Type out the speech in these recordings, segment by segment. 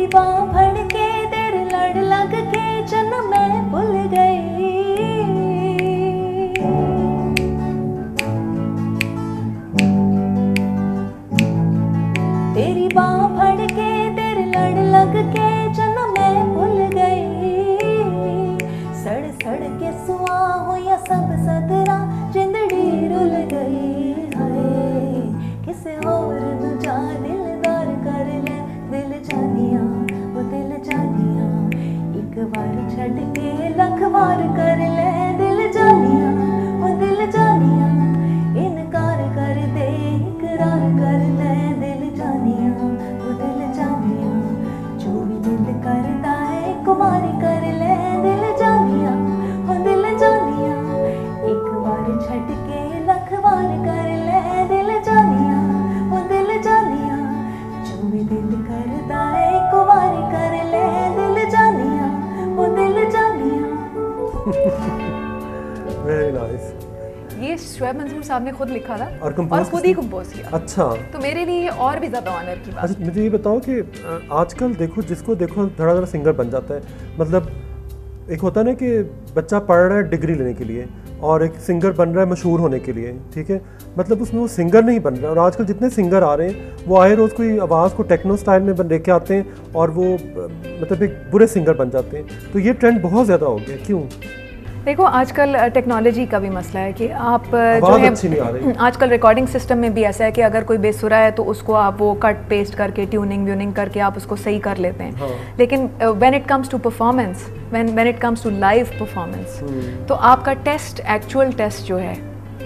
बाह फड़ के तेरे लड़ लग के जन्म मैं भूल गई। तेरी बाह फड़ के तेरे लड़ लग के जन्म मैं भूल गई। सड़ सड़ के सुआ हो या सब सदरा जिंदड़ी रुल गई। हाय किसे और नू जा दिलदार कर ले दिल जानिया वो दिल जानिया। एक बार छड़ के लख बार कर ले दिल जानिया वो दिल जानिया। इनकार कर दे इकरार कर ले दिल जानिया वो दिल जानिया। जो भी दिल करता है कुमार कर ले दिल जानिया वो दिल जानिया। एक बार छड़ के लख बार कर ले दिल जानिया वो दिल जानिया। जो भी दिल करता है कुमार कर ले दिल जानिया वो दिल जानिया। Very nice. ये शोएब मंसूर साहब ने खुद लिखा था और खुद ही कंपोज किया। अच्छा, तो मेरे लिए ये और भी ज़्यादा ऑनर की बात। अच्छा मुझे ये बताओ कि आजकल देखो जिसको देखो धड़ा सिंगर बन जाता है। मतलब एक होता है ना कि बच्चा पढ़ रहा है डिग्री लेने के लिए और एक सिंगर बन रहा है मशहूर होने के लिए, ठीक है। मतलब उसमें वो सिंगर नहीं बन रहा। और आजकल जितने सिंगर आ रहे हैं वो आए रोज़ कोई आवाज़ को टेक्नो स्टाइल में बन लेके आते हैं और वो मतलब एक बुरे सिंगर बन जाते हैं। तो ये ट्रेंड बहुत ज़्यादा हो गया, क्यों? देखो आजकल टेक्नोलॉजी का भी मसला है कि आप जो है अच्छी नहीं आ रही। आजकल रिकॉर्डिंग सिस्टम में भी ऐसा है कि अगर कोई बेसुरा है तो उसको आप वो कट पेस्ट करके ट्यूनिंग व्यूनिंग करके आप उसको सही कर लेते हैं। हाँ। लेकिन when it comes to performance, when it comes to live performance, तो आपका टेस्ट, एक्चुअल टेस्ट जो है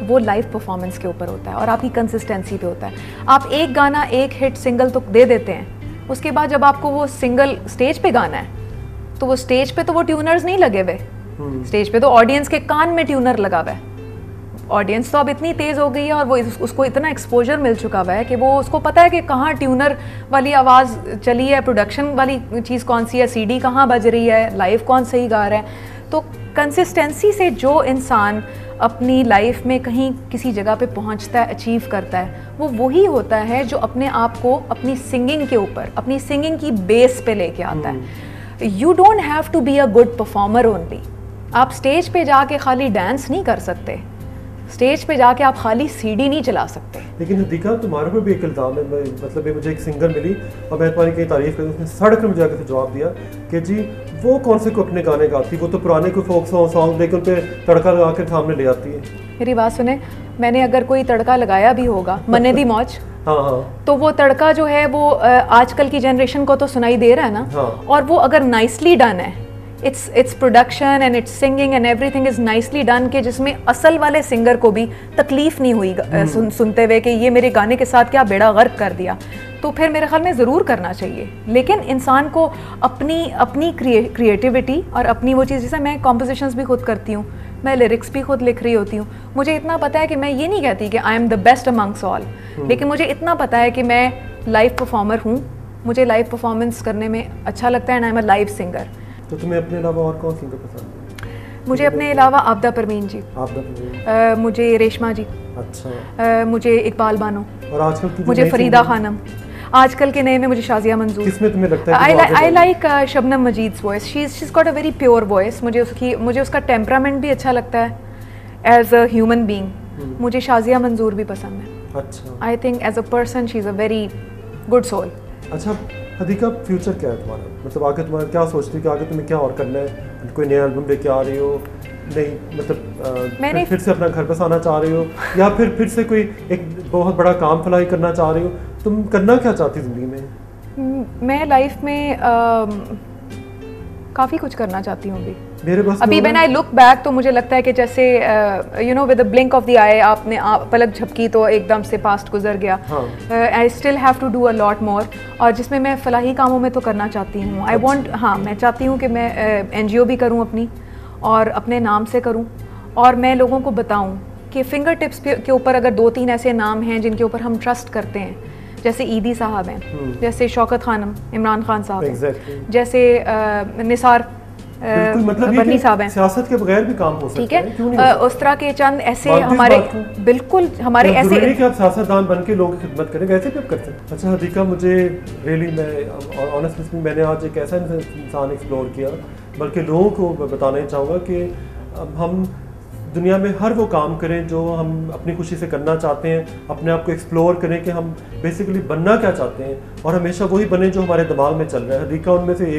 वो लाइव परफॉर्मेंस के ऊपर होता है और आपकी कंसिस्टेंसी पे होता है। आप एक गाना एक हिट सिंगल तो दे देते हैं, उसके बाद जब आपको वो सिंगल स्टेज पे गाना है तो वो स्टेज पे तो वो ट्यूनर्स नहीं लगे हुए। स्टेज पे तो ऑडियंस के कान में ट्यूनर लगा हुआ है। ऑडियंस तो अब इतनी तेज़ हो गई है और वो उसको इतना एक्सपोजर मिल चुका हुआ है कि वो उसको पता है कि कहाँ ट्यूनर वाली आवाज़ चली है, प्रोडक्शन वाली चीज़ कौन सी है, सीडी कहाँ बज रही है, लाइव कौन सही गा रहा है। तो कंसिस्टेंसी से जो इंसान अपनी लाइफ में कहीं किसी जगह पे पहुंचता है, अचीव करता है, वो वही होता है जो अपने आप को अपनी सिंगिंग के ऊपर, अपनी सिंगिंग की बेस पे लेके आता है। You don't have to be a good performer only. आप स्टेज पे जाके खाली डांस नहीं कर सकते, स्टेज पे जाके आप खाली सीडी नहीं चला सकते। लेकिन हदीका तुम्हारे पर भी एक इल्ज़ाम है। मतलब ये मुझे एक सिंगर मिली और मैं तुम्हारी कई तारीफ करी, उसने सड़क में जाकर से जवाब दिया कि जी वो कौन से को अपने गाने गाती, वो तो पुराने कोई फोक सॉन्ग लेकर उन पर तड़का लगा कर सामने ले आती है। मेरी बात सुने, मैंने अगर कोई तड़का लगाया भी होगा मन्ने दी मौज, हाँ, तो वो तड़का जो है वो आजकल की जनरेशन को तो सुनाई दे रहा है ना। हाँ। और वो अगर नाइसली डन है, its production and it's singing and everything is nicely done, के जिसमें असल वाले सिंगर को भी तकलीफ नहीं हुई सुनते हुए कि ये मेरे गाने के साथ क्या बेड़ा गर्क कर दिया, तो फिर मेरे ख्याल में ज़रूर करना चाहिए। लेकिन इंसान को अपनी क्रिएटिविटी और अपनी वो चीज़, जैसे मैं कॉम्पोजिशंस भी खुद करती हूँ, मैं लिरिक्स भी खुद लिख रही होती हूँ, मुझे इतना पता है कि मैं ये नहीं कहती कि I am the best amongst all, लेकिन मुझे इतना पता है कि मैं लाइव परफॉर्मर हूँ, मुझे लाइव परफॉर्मेंस करने में अच्छा लगता है and I am a live singer. तो तुम्हें अपने अलावा और कौन सिंगर पसंद है? मुझे अपने अलावा आबदा परवीन जी, मुझे रेशमा जी, अच्छा, मुझे इकबाल बानो, और आजकल की मुझे फरीदा खानम, आजकल के नए में मुझे शाजिया मंजूर। किसमें तुम्हें लगता है I like Shabnam Majeed's voice, she is got a very pure voice. मुझे उसका टेम्परामेंट भी अच्छा लगता है एज अ ह्यूमन बीइंग। मुझे शाजिया मंजूर भी पसंद है। अच्छा, I think as a person she is a very good soul. अच्छा हदीका, फ्यूचर क्या है तुम्हारा? मतलब आगे तुम्हारा क्या सोचती हो कि आगे तुम्हें क्या और करना है? कोई नया एल्बम लेके आ रही हो? नहीं मतलब मैंने फिर से अपना घर बसाना चाह रही हो, या फिर से कोई एक बहुत बड़ा काम फलाई करना चाह रही हो? तुम करना क्या चाहती हो ज़िंदगी में? मैं लाइफ में काफ़ी कुछ करना चाहती हूँ मेरे बस अभी। व्हेन आई लुक बैक तो मुझे लगता है कि जैसे you know with the blink of the eye, आपने पलक झपकी तो एकदम से पास्ट गुजर गया। I still have to do a lot more, और जिसमें मैं फलाही कामों में तो करना चाहती हूँ। आई वांट, हाँ मैं चाहती हूँ कि मैं NGO भी करूँ अपनी, और अपने नाम से करूँ, और मैं लोगों को बताऊँ कि फिंगर टिप्स के ऊपर अगर 2-3 ऐसे नाम हैं जिनके ऊपर हम ट्रस्ट करते हैं, जैसे ईदी साहब हैं, जैसे शौकत खानम, इमरान खान साहब हैं, जैसे निसार बिल्कुल, मतलब बन्नी साहब हैं, सियासत के बगैर भी काम हो सकता ठीक है, क्यों नहीं हो है। सकता? उस तरह के चंद ऐसे मानते इस हमारे, बात को? बिल्कुल हमारे जरूरी ऐसे नहीं कि आप सियासतदान बन के लोगों की खिदमत करें, वैसे भी आप कर सकते हैं। अच्छा हदीका, मुझे रियली मैं ऑनेस्टली स्पीकिंग मैंने आज एक ऐसा इंसान एक्सप्लोर किया, बल्कि लोगों को बताना ही चाहूँगा कि हम दुनिया में हर वो काम करें जो हम अपनी खुशी से करना चाहते हैं, अपने आप को एक्सप्लोर करें कि हम बेसिकली बनना क्या चाहते हैं, और हमेशा वही बने जो हमारे दिमाग में चल रहा है। हदीका उनमें से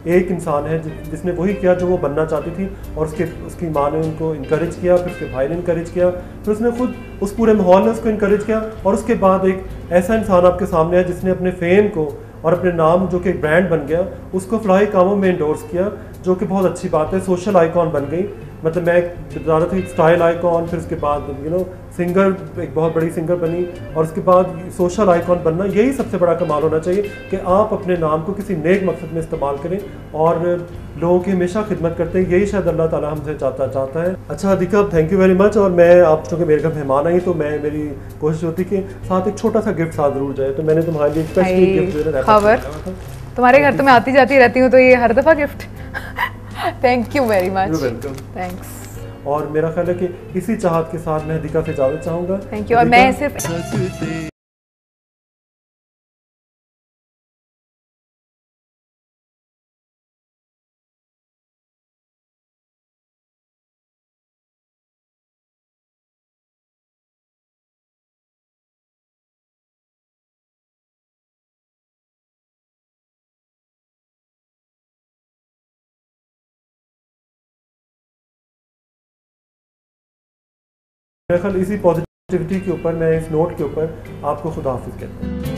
एक इंसान है जिसने वही किया जो वो बनना चाहती थी, और उसकी माँ ने उनको इनकरेज किया, फिर उसके भाई ने इनकरेज किया, फिर उसने खुद उस पूरे माहौल ने उसको इनकरेज किया, और उसके बाद एक ऐसा इंसान आपके सामने है जिसने अपने फेम को और अपने नाम जो कि एक ब्रांड बन गया उसको फलाही कामों में इंडोर्स किया, जो कि बहुत अच्छी बात है। सोशल आइकॉन बन गई, मतलब मैं बता रहा था एक स्टाइल आइकॉन, फिर उसके बाद सिंगर, एक बहुत बड़ी सिंगर बनी, और उसके बाद सोशल आइकॉन बनना। यही सबसे बड़ा कमाल होना चाहिए कि आप अपने नाम को किसी नेक मकसद में इस्तेमाल करें और लोगों की हमेशा खिदमत करते हैं। यही शायद अल्लाह ताला हमसे चाहता है। अच्छा Hadika, thank you very much. और मैं आप चूँकि मेरे घर मेहमान आई तो मेरी कोशिश होती कि साथ एक छोटा सा गिफ्ट साथ ज़रूर जाए, तो मैंने तुम्हारे लिए स्पेशली गिफ्ट जो है खबर, तुम्हारे घर तो मैं आती जाती रहती हूँ, तो ये हर दफ़ा gift thank you very much. Welcome. Thanks. और मेरा ख्याल है कि इसी चाहत के साथ मैं हदीका से इजाज़त चाहूँगा। Thank you. और मैं सिर्फ मेरा ख्याल इसी पॉजिटिविटी के ऊपर, मैं इस नोट के ऊपर आपको खुदा हाफिज़ कहता हूँ।